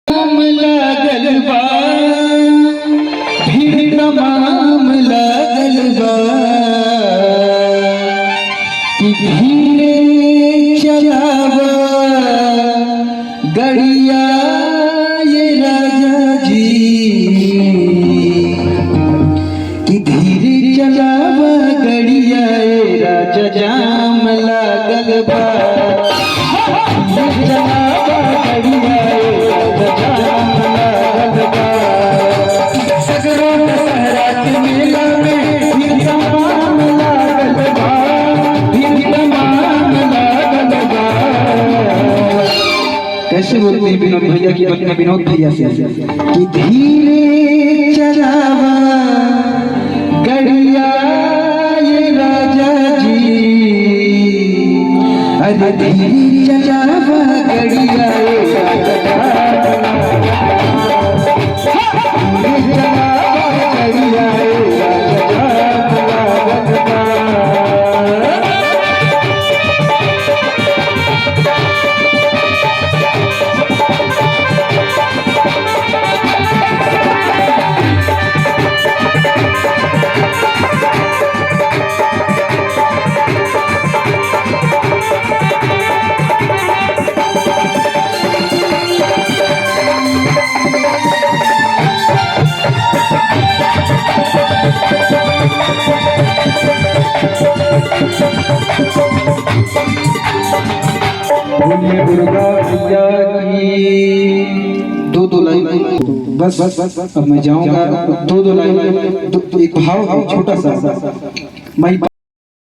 तमाम लागल बा, भीड़ तमाम लागल बा, कि धीरे चलावा गड़िया ये राजा जी, कि धीरे चलावा गड़िया ये राजा, जाम लागल बा, धीरे चलावा गड़िया ये राजा, जाम लागल बा। सगरो दशहरा के मेला में भीड़ तमाम लागल बा, भीड़ तमाम लागल बा। कैसे बोलते हैं विनोद भैया की पत्नी विनोद भैया से, कि धीरे चलावा गड़िया ये राजा जी, अरे धीरे चलावा गड़िया ये राजा, धीरे चलावा गड़िया ये राजा, बोलिए दुर्गा मैया की। दो लाइन बस, अब मैं जाऊंगा। दो लाइन, एक भाव छोटा सा, मैं